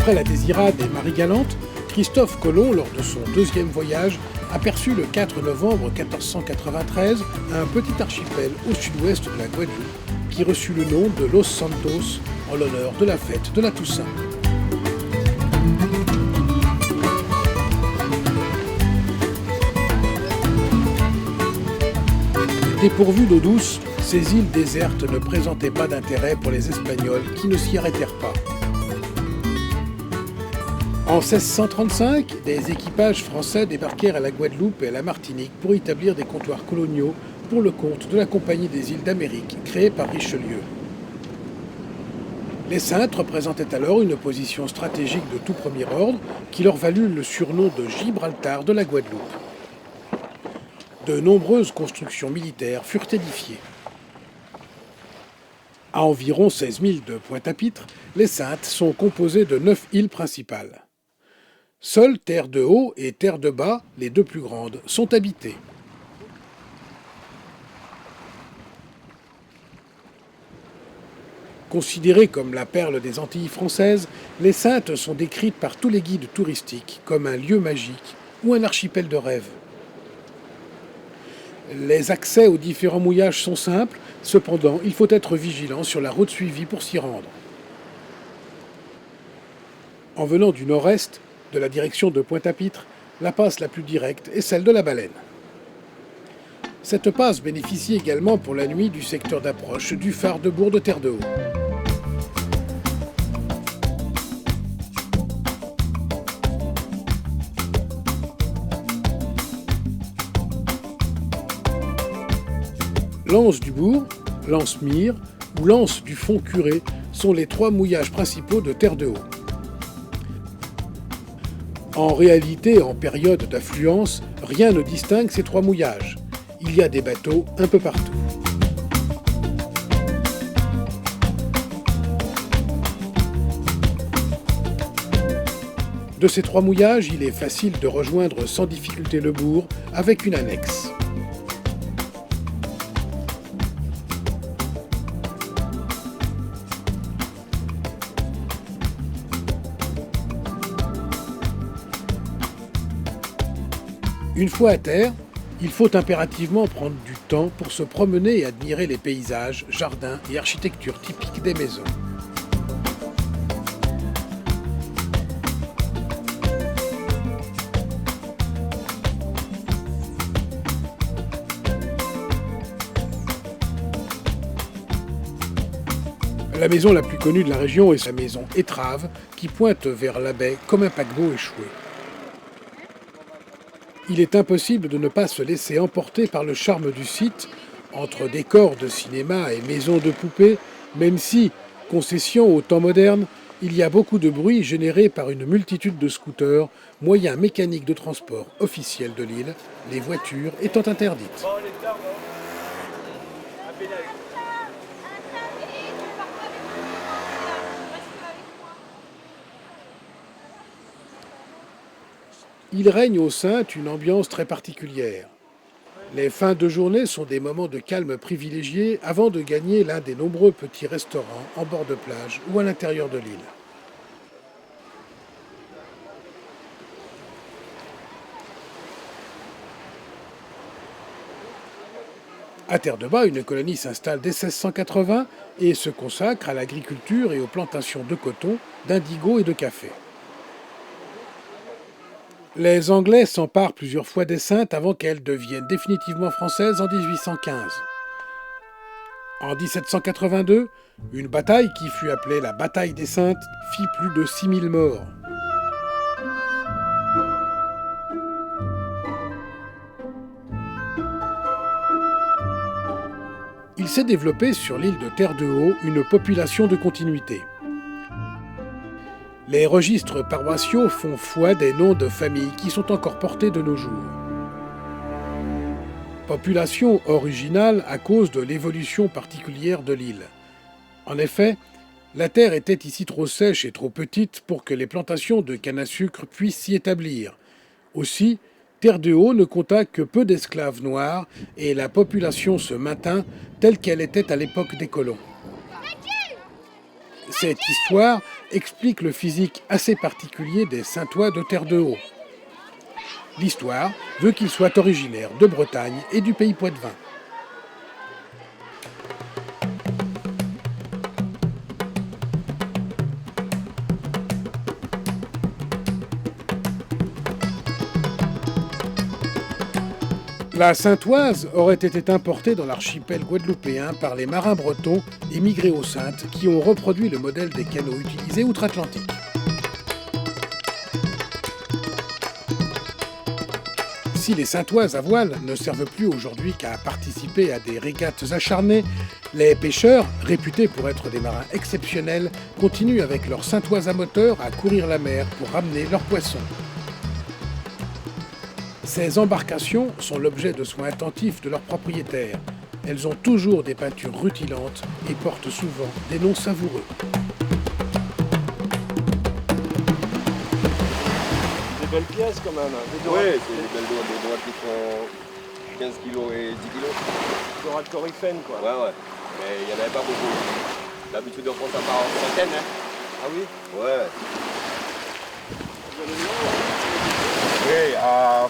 Après la Désirade et Marie-Galante, Christophe Colomb, lors de son deuxième voyage, aperçut le 4 novembre 1493 un petit archipel au sud-ouest de la Guadeloupe qui reçut le nom de Los Santos en l'honneur de la fête de la Toussaint. Dépourvues d'eau douce, ces îles désertes ne présentaient pas d'intérêt pour les Espagnols qui ne s'y arrêtèrent pas. En 1635, des équipages français débarquèrent à la Guadeloupe et à la Martinique pour établir des comptoirs coloniaux pour le compte de la Compagnie des îles d'Amérique, créée par Richelieu. Les Saintes représentaient alors une position stratégique de tout premier ordre qui leur valut le surnom de Gibraltar de la Guadeloupe. De nombreuses constructions militaires furent édifiées. À environ 16 000 de Pointe-à-Pitre, les Saintes sont composées de 9 îles principales. Seules Terre de Haut et Terre de Bas, les deux plus grandes, sont habitées. Considérées comme la perle des Antilles françaises, les Saintes sont décrites par tous les guides touristiques comme un lieu magique ou un archipel de rêve. Les accès aux différents mouillages sont simples, cependant il faut être vigilant sur la route suivie pour s'y rendre. En venant du nord-est, de la direction de Pointe-à-Pitre, la passe la plus directe est celle de la Baleine. Cette passe bénéficie également pour la nuit du secteur d'approche du phare de Bourg de Terre de Haut. L'Anse du Bourg, l'Anse Mire ou l'Anse du Fond Curé sont les trois mouillages principaux de Terre de Haut. En réalité, en période d'affluence, rien ne distingue ces trois mouillages. Il y a des bateaux un peu partout. De ces trois mouillages, il est facile de rejoindre sans difficulté le bourg avec une annexe. Une fois à terre, il faut impérativement prendre du temps pour se promener et admirer les paysages, jardins et architecture typiques des maisons. La maison la plus connue de la région est sa maison Étrave, qui pointe vers la baie comme un paquebot échoué. Il est impossible de ne pas se laisser emporter par le charme du site, entre décors de cinéma et maisons de poupées, même si, concession au temps moderne, il y a beaucoup de bruit généré par une multitude de scooters, moyens mécaniques de transport officiels de l'île, les voitures étant interdites. Il règne aux Saintes une ambiance très particulière. Les fins de journée sont des moments de calme privilégiés avant de gagner l'un des nombreux petits restaurants en bord de plage ou à l'intérieur de l'île. À Terre-de-Bas, une colonie s'installe dès 1680 et se consacre à l'agriculture et aux plantations de coton, d'indigo et de café. Les Anglais s'emparent plusieurs fois des Saintes avant qu'elles deviennent définitivement françaises en 1815. En 1782, une bataille qui fut appelée la bataille des Saintes fit plus de 6000 morts. Il s'est développé sur l'île de Terre de Haut une population de continuité. Les registres paroissiaux font foi des noms de familles qui sont encore portés de nos jours. Population originale à cause de l'évolution particulière de l'île. En effet, la terre était ici trop sèche et trop petite pour que les plantations de canne à sucre puissent s'y établir. Aussi, Terre de Haut ne compta que peu d'esclaves noirs et la population se maintint telle qu'elle était à l'époque des colons. Cette histoire explique le physique assez particulier des Saintois de Terre-de-Haut. L'histoire veut qu'ils soient originaires de Bretagne et du pays poitevin. La saintoise aurait été importée dans l'archipel guadeloupéen par les marins bretons émigrés aux Saintes qui ont reproduit le modèle des canots utilisés outre-Atlantique. Si les saintoises à voile ne servent plus aujourd'hui qu'à participer à des régates acharnées, les pêcheurs, réputés pour être des marins exceptionnels, continuent avec leurs saintoises à moteur à courir la mer pour ramener leurs poissons. Ces embarcations sont l'objet de soins attentifs de leurs propriétaires. Elles ont toujours des peintures rutilantes et portent souvent des noms savoureux. Des belles pièces quand même. Oui, c'est des belles droites qui font 15 kg et 10 kg. Dorades coryphènes quoi. Ouais. Mais il n'y en avait pas beaucoup. D'habitude on prend ça par centaines. Hein. Ah oui? Ouais. Vous allez loin? Oui, à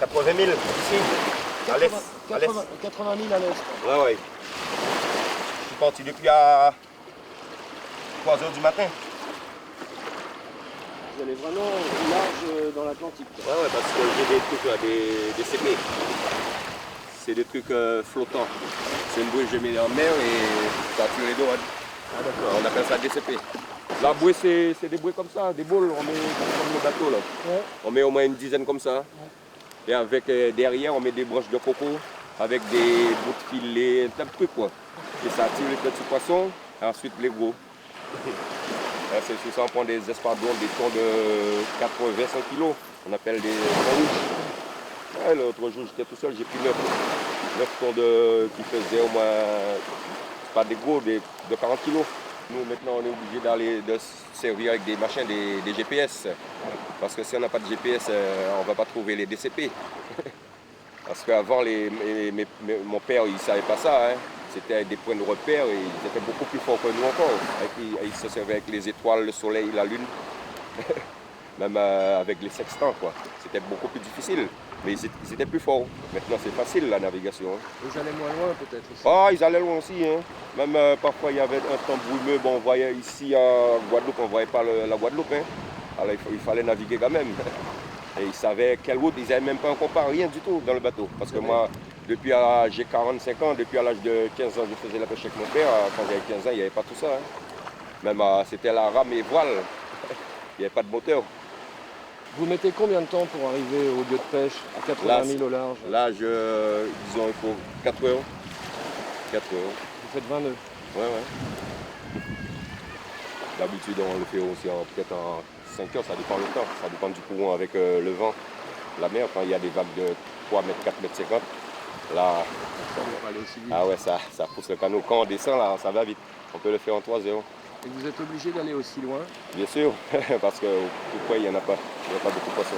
80 000 ici, à l'est. 80 000 à l'est. Ouais. Je suis parti depuis à 3 h du matin. Vous allez vraiment large dans l'Atlantique. Ouais, parce que j'ai des trucs là, des CP. C'est des trucs flottants. C'est une bouée que je mets en mer et ça tue les dorades. Ah d'accord. On appelle ça DCP. La bouée, c'est des bouées comme ça, des boules, on met comme le bateau là. Ouais. On met au moins une dizaine comme ça. Et avec derrière, on met des branches de coco avec des bouts de filet, un tas de trucs quoi. Et ça attire les petits poissons et ensuite les gros. C'est sur ça on prend des espadons, des thons de 80-100 kg. On appelle des thons rouges. Ouais, l'autre jour j'étais tout seul, j'ai pris 9 thons qui faisaient au moins, pas des gros, de 40 kg. Nous maintenant on est obligé de servir avec des machins, des GPS. Parce que si on n'a pas de GPS, on ne va pas trouver les DCP. Parce qu'avant, mon père, il ne savait pas ça. Hein. C'était des points de repère et ils étaient beaucoup plus forts que nous encore. Ils se servaient avec les étoiles, le soleil, la lune. Même avec les sextants, quoi. C'était beaucoup plus difficile. Mais ils étaient plus forts. Maintenant, c'est facile la navigation. Hein. Ils allaient moins loin peut-être aussi. Ah, ils allaient loin aussi. Hein. Même parfois, il y avait un temps brumeux. Bon, on voyait ici en Guadeloupe, on ne voyait pas la Guadeloupe. Hein. Alors il fallait naviguer quand même. Et ils savaient quelle route, ils n'avaient même pas encore pas rien du tout dans le bateau. Parce que moi, j'ai 45 ans, depuis à l'âge de 15 ans, je faisais la pêche avec mon père. Quand j'avais 15 ans, il n'y avait pas tout ça. Hein. Même c'était la rame et voile. Il n'y avait pas de moteur. Vous mettez combien de temps pour arriver au lieu de pêche à 80 000 au large? Là, disons, il faut 4 heures. 4 heures. Vous faites 20 nœuds? Ouais. D'habitude, on le fait aussi peut-être en 5 heures, ça dépend du temps. Ça dépend du courant avec le vent. La mer, quand il y a des vagues de 3 mètres, 4 mètres 50, là, Ça peut pas aller aussi vite. ah ouais, ça pousse le canot. Quand on descend, là, ça va vite. On peut le faire en 3 heures. Et vous êtes obligé d'aller aussi loin? Bien sûr, parce que tout près, il n'y en a pas. Il n'y a pas beaucoup de poissons.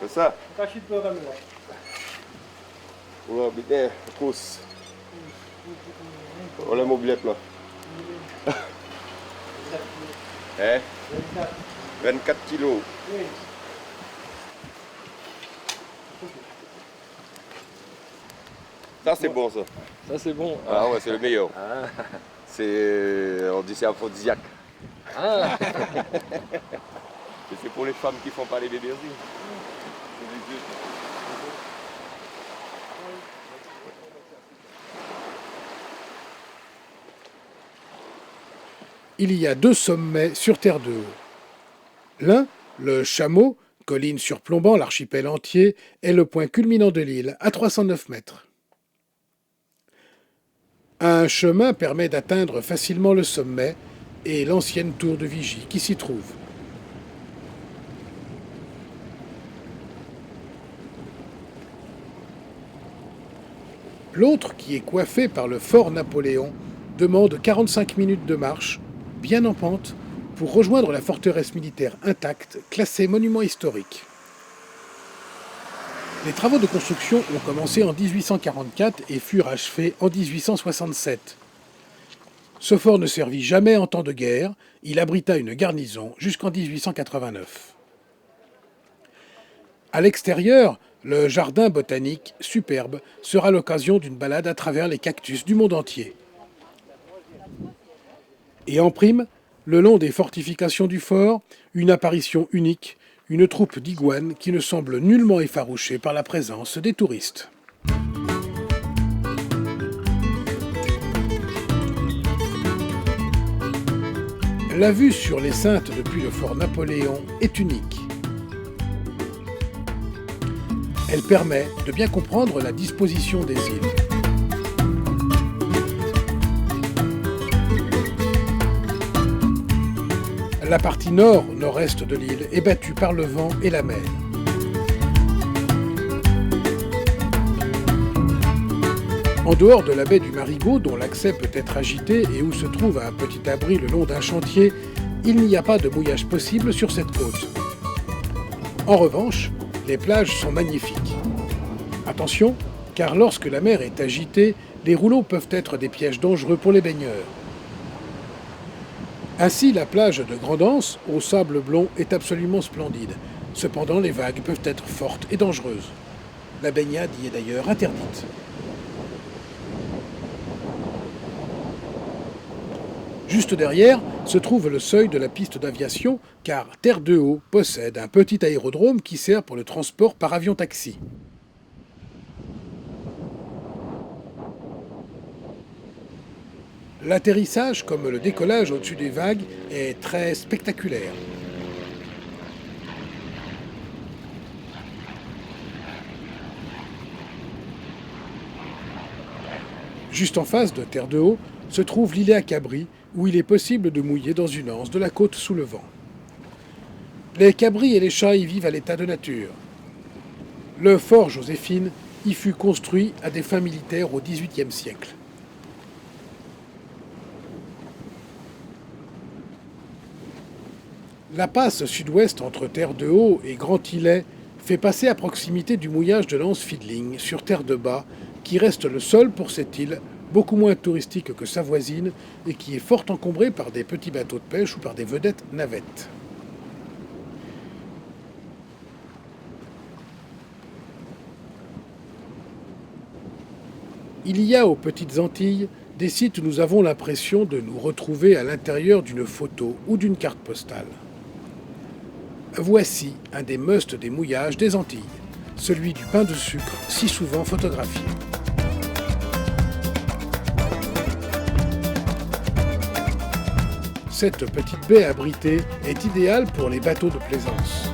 C'est ça? Ouais, bien, pousse. On a mobilette là. Hein? 24 kilos. Ça c'est bon ça. Ça c'est bon. Ah ouais, c'est le meilleur. Ah. On dit c'est aphrodisiaque. Ah. Et c'est pour les femmes qui font pas les bébés aussi. C'est des yeux. Il y a 2 sommets sur Terre-de-Haut. L'un, le Chameau, colline surplombant l'archipel entier, est le point culminant de l'île, à 309 mètres. Un chemin permet d'atteindre facilement le sommet et l'ancienne tour de vigie qui s'y trouve. L'autre, qui est coiffé par le fort Napoléon, demande 45 minutes de marche, bien en pente, pour rejoindre la forteresse militaire intacte, classée monument historique. Les travaux de construction ont commencé en 1844 et furent achevés en 1867. Ce fort ne servit jamais en temps de guerre, il abrita une garnison jusqu'en 1889. À l'extérieur, le jardin botanique, superbe, sera l'occasion d'une balade à travers les cactus du monde entier. Et en prime, le long des fortifications du fort, une apparition unique, une troupe d'iguanes qui ne semble nullement effarouchée par la présence des touristes. La vue sur les Saintes depuis le fort Napoléon est unique. Elle permet de bien comprendre la disposition des îles. La partie nord-nord-est de l'île est battue par le vent et la mer. En dehors de la baie du Marigot, dont l'accès peut être agité et où se trouve un petit abri le long d'un chantier, il n'y a pas de mouillage possible sur cette côte. En revanche, les plages sont magnifiques. Attention, car lorsque la mer est agitée, les rouleaux peuvent être des pièges dangereux pour les baigneurs. Ainsi, la plage de Grand'Anse, au sable blond, est absolument splendide. Cependant, les vagues peuvent être fortes et dangereuses. La baignade y est d'ailleurs interdite. Juste derrière se trouve le seuil de la piste d'aviation, car Terre-de-Haut possède un petit aérodrome qui sert pour le transport par avion-taxi. L'atterrissage, comme le décollage au-dessus des vagues, est très spectaculaire. Juste en face de Terre-de-Haut se trouve l'îlet à Cabri, où il est possible de mouiller dans une anse de la côte sous le vent. Les cabris et les chats y vivent à l'état de nature. Le fort Joséphine y fut construit à des fins militaires au XVIIIe siècle. La passe sud-ouest entre Terre-de-Haut et Grand-Îlet fait passer à proximité du mouillage de l'anse Fiddling sur Terre-de-Bas, qui reste le seul pour cette île, beaucoup moins touristique que sa voisine et qui est fort encombrée par des petits bateaux de pêche ou par des vedettes navettes. Il y a aux Petites Antilles des sites où nous avons l'impression de nous retrouver à l'intérieur d'une photo ou d'une carte postale. Voici un des musts des mouillages des Antilles, celui du pain de sucre si souvent photographié. Cette petite baie abritée est idéale pour les bateaux de plaisance.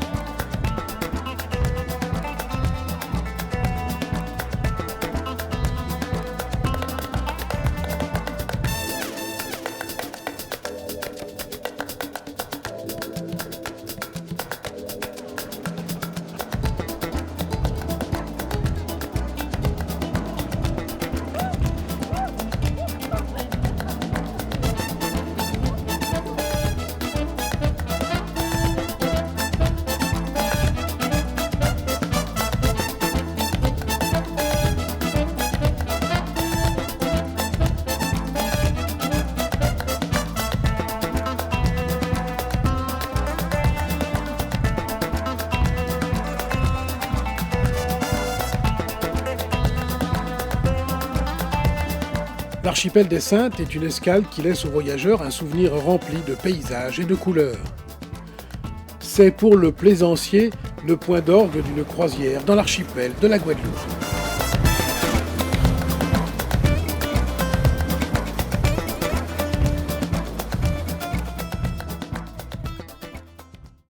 L'archipel des Saintes est une escale qui laisse aux voyageurs un souvenir rempli de paysages et de couleurs. C'est pour le plaisancier le point d'orgue d'une croisière dans l'archipel de la Guadeloupe.